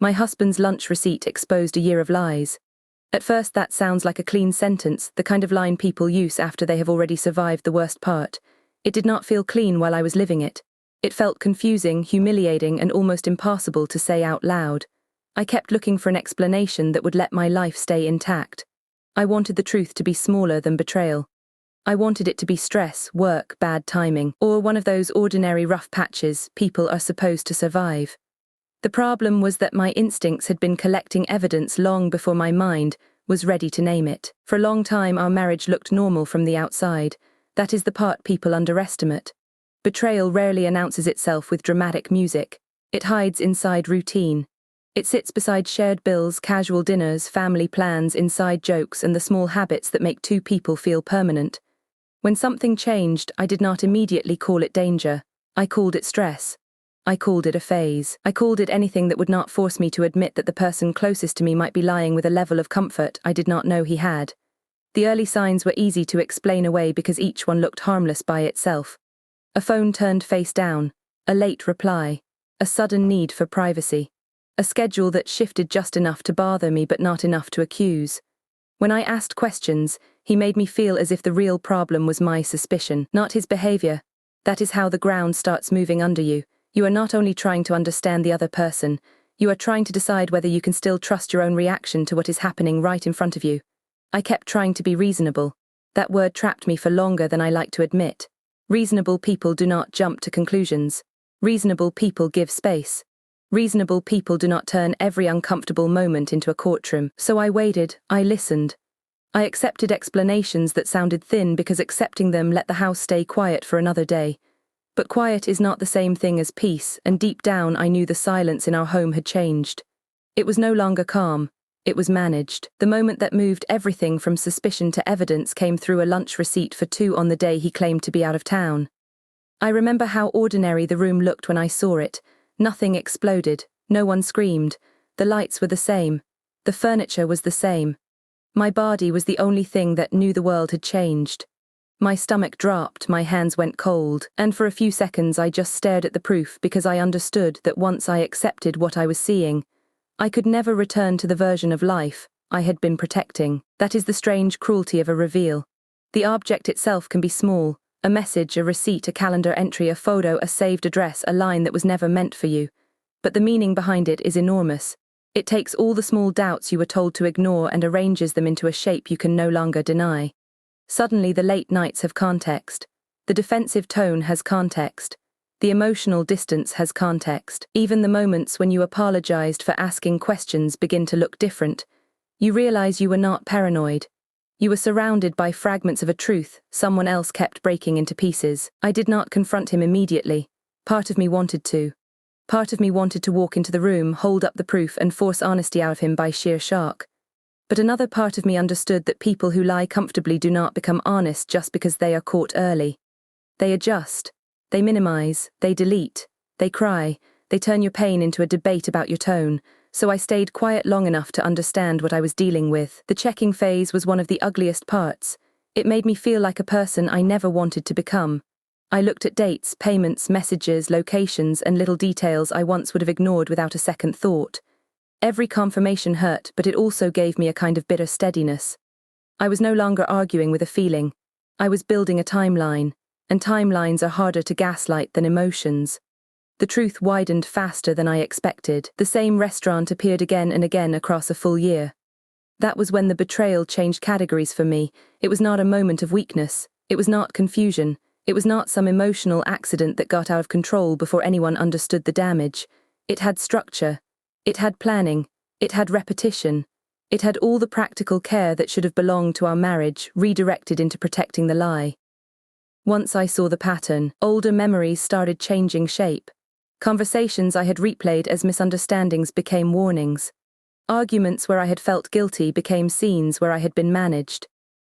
My husband's lunch receipt exposed a year of lies. At first that sounds like a clean sentence, the kind of line people use after they have already survived the worst part. It did not feel clean while I was living it. It felt confusing, humiliating, and almost impossible to say out loud. I kept looking for an explanation that would let my life stay intact. I wanted the truth to be smaller than betrayal. I wanted it to be stress, work, bad timing, or one of those ordinary rough patches people are supposed to survive. The problem was that my instincts had been collecting evidence long before my mind was ready to name it. For a long time our marriage looked normal from the outside. That is the part people underestimate. Betrayal rarely announces itself with dramatic music. It hides inside routine. It sits beside shared bills, casual dinners, family plans, inside jokes, and the small habits that make two people feel permanent. When something changed, I did not immediately call it danger. I called it stress. I called it a phase. I called it anything that would not force me to admit that the person closest to me might be lying with a level of comfort I did not know he had. The early signs were easy to explain away because each one looked harmless by itself. A phone turned face down, a late reply, a sudden need for privacy, a schedule that shifted just enough to bother me but not enough to accuse. When I asked questions, he made me feel as if the real problem was my suspicion, not his behavior. That is how the ground starts moving under you. You are not only trying to understand the other person, you are trying to decide whether you can still trust your own reaction to what is happening right in front of you. I kept trying to be reasonable. That word trapped me for longer than I like to admit. Reasonable people do not jump to conclusions. Reasonable people give space. Reasonable people do not turn every uncomfortable moment into a courtroom. So I waited, I listened. I accepted explanations that sounded thin because accepting them let the house stay quiet for another day. But quiet is not the same thing as peace, and deep down I knew the silence in our home had changed. It was no longer calm. It was managed. The moment that moved everything from suspicion to evidence came through a lunch receipt for two on the day he claimed to be out of town. I remember how ordinary the room looked when I saw it. Nothing exploded. No one screamed. The lights were the same. The furniture was the same. My body was the only thing that knew the world had changed. My stomach dropped, my hands went cold, and for a few seconds I just stared at the proof because I understood that once I accepted what I was seeing, I could never return to the version of life I had been protecting. That is the strange cruelty of a reveal. The object itself can be small, a message, a receipt, a calendar entry, a photo, a saved address, a line that was never meant for you. But the meaning behind it is enormous. It takes all the small doubts you were told to ignore and arranges them into a shape you can no longer deny. Suddenly the late nights have context. The defensive tone has context. The emotional distance has context. Even the moments when you apologized for asking questions begin to look different. You realize you were not paranoid. You were surrounded by fragments of a truth someone else kept breaking into pieces. I did not confront him immediately. Part of me wanted to. Part of me wanted to walk into the room, hold up the proof, and force honesty out of him by sheer shock. But another part of me understood that people who lie comfortably do not become honest just because they are caught early. They adjust. They minimize. They delete. They cry. They turn your pain into a debate about your tone. So I stayed quiet long enough to understand what I was dealing with. The checking phase was one of the ugliest parts. It made me feel like a person I never wanted to become. I looked at dates, payments, messages, locations, and little details I once would have ignored without a second thought. Every confirmation hurt, but it also gave me a kind of bitter steadiness. I was no longer arguing with a feeling. I was building a timeline, and timelines are harder to gaslight than emotions. The truth widened faster than I expected. The same restaurant appeared again and again across a full year. That was when the betrayal changed categories for me. It was not a moment of weakness. It was not confusion. It was not some emotional accident that got out of control before anyone understood the damage. It had structure. It had planning. It had repetition. It had all the practical care that should have belonged to our marriage, redirected into protecting the lie. Once I saw the pattern, older memories started changing shape. Conversations I had replayed as misunderstandings became warnings. Arguments where I had felt guilty became scenes where I had been managed.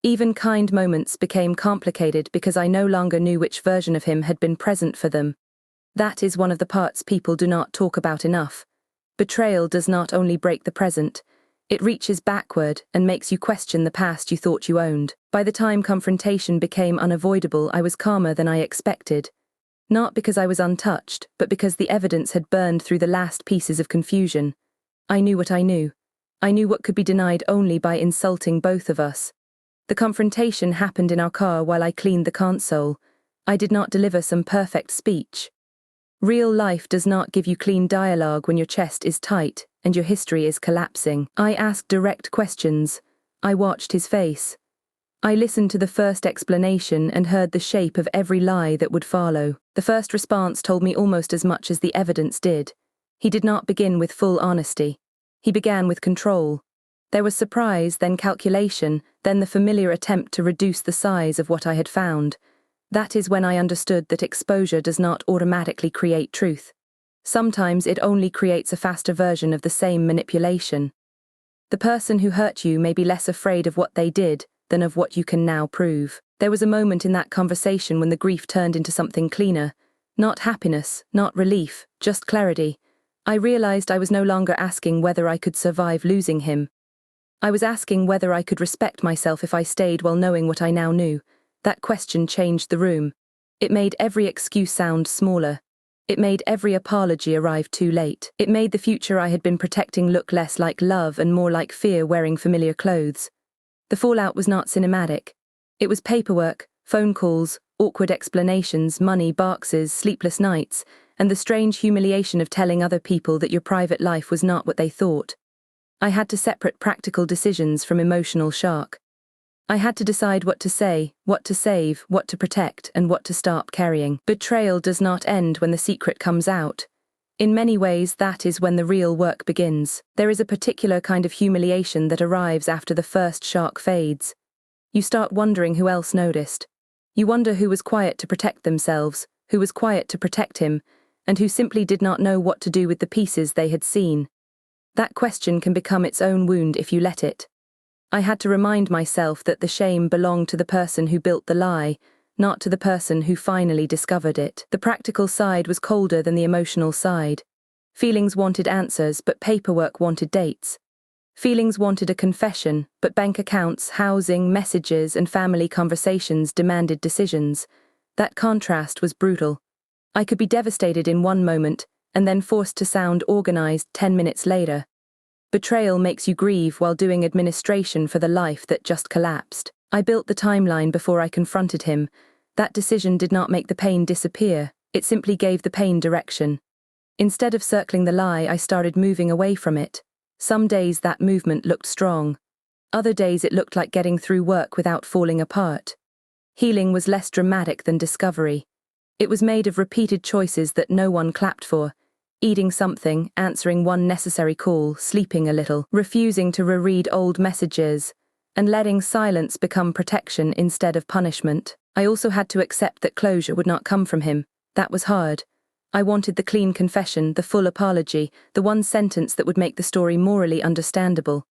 Even kind moments became complicated because I no longer knew which version of him had been present for them. That is one of the parts people do not talk about enough. Betrayal does not only break the present, it reaches backward and makes you question the past you thought you owned. By the time confrontation became unavoidable, I was calmer than I expected. Not because I was untouched, but because the evidence had burned through the last pieces of confusion. I knew what I knew. I knew what could be denied only by insulting both of us. The confrontation happened in our car while I cleaned the console. I did not deliver some perfect speech. Real life does not give you clean dialogue when your chest is tight and your history is collapsing. I asked direct questions. I watched his face. I listened to the first explanation and heard the shape of every lie that would follow. The first response told me almost as much as the evidence did. He did not begin with full honesty. He began with control. There was surprise, then calculation, then the familiar attempt to reduce the size of what I had found. That is when I understood that exposure does not automatically create truth. Sometimes it only creates a faster version of the same manipulation. The person who hurt you may be less afraid of what they did than of what you can now prove. There was a moment in that conversation when the grief turned into something cleaner. Not happiness, not relief, just clarity. I realized I was no longer asking whether I could survive losing him. I was asking whether I could respect myself if I stayed while knowing what I now knew. That question changed the room. It made every excuse sound smaller. It made every apology arrive too late. It made the future I had been protecting look less like love and more like fear wearing familiar clothes. The fallout was not cinematic. It was paperwork, phone calls, awkward explanations, money, boxes, sleepless nights, and the strange humiliation of telling other people that your private life was not what they thought. I had to separate practical decisions from emotional shock. I had to decide what to say, what to save, what to protect, and what to stop carrying. Betrayal does not end when the secret comes out. In many ways, that is when the real work begins. There is a particular kind of humiliation that arrives after the first shock fades. You start wondering who else noticed. You wonder who was quiet to protect themselves, who was quiet to protect him, and who simply did not know what to do with the pieces they had seen. That question can become its own wound if you let it. I had to remind myself that the shame belonged to the person who built the lie, not to the person who finally discovered it. The practical side was colder than the emotional side. Feelings wanted answers, but paperwork wanted dates. Feelings wanted a confession, but bank accounts, housing, messages, and family conversations demanded decisions. That contrast was brutal. I could be devastated in one moment, and then forced to sound organized 10 minutes later. Betrayal makes you grieve while doing administration for the life that just collapsed. I built the timeline before I confronted him. That decision did not make the pain disappear, it simply gave the pain direction. Instead of circling the lie, I started moving away from it. Some days that movement looked strong. Other days it looked like getting through work without falling apart. Healing was less dramatic than discovery. It was made of repeated choices that no one clapped for. Eating something, answering one necessary call, sleeping a little, refusing to reread old messages, and letting silence become protection instead of punishment. I also had to accept that closure would not come from him. That was hard. I wanted the clean confession, the full apology, the one sentence that would make the story morally understandable.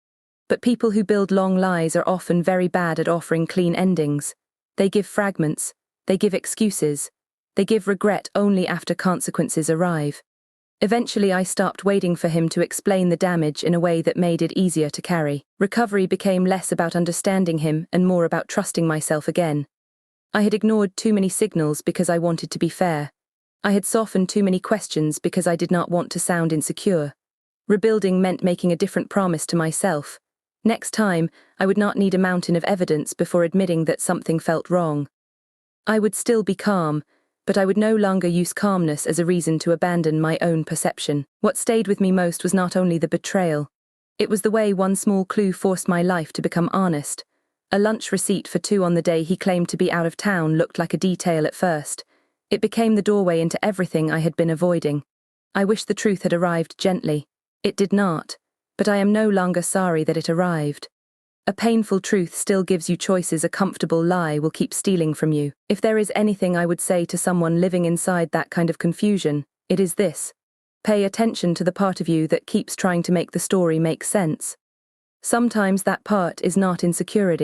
But people who build long lies are often very bad at offering clean endings. They give fragments, they give excuses, they give regret only after consequences arrive. Eventually I stopped waiting for him to explain the damage in a way that made it easier to carry. Recovery became less about understanding him and more about trusting myself again. I had ignored too many signals because I wanted to be fair. I had softened too many questions because I did not want to sound insecure. Rebuilding meant making a different promise to myself. Next time, I would not need a mountain of evidence before admitting that something felt wrong. I would still be calm, but I would no longer use calmness as a reason to abandon my own perception. What stayed with me most was not only the betrayal. It was the way one small clue forced my life to become honest. A lunch receipt for 2 on the day he claimed to be out of town looked like a detail at first. It became the doorway into everything I had been avoiding. I wish the truth had arrived gently. It did not, but I am no longer sorry that it arrived. A painful truth still gives you choices a comfortable lie will keep stealing from you. If there is anything I would say to someone living inside that kind of confusion, it is this. Pay attention to the part of you that keeps trying to make the story make sense. Sometimes that part is not insecurity.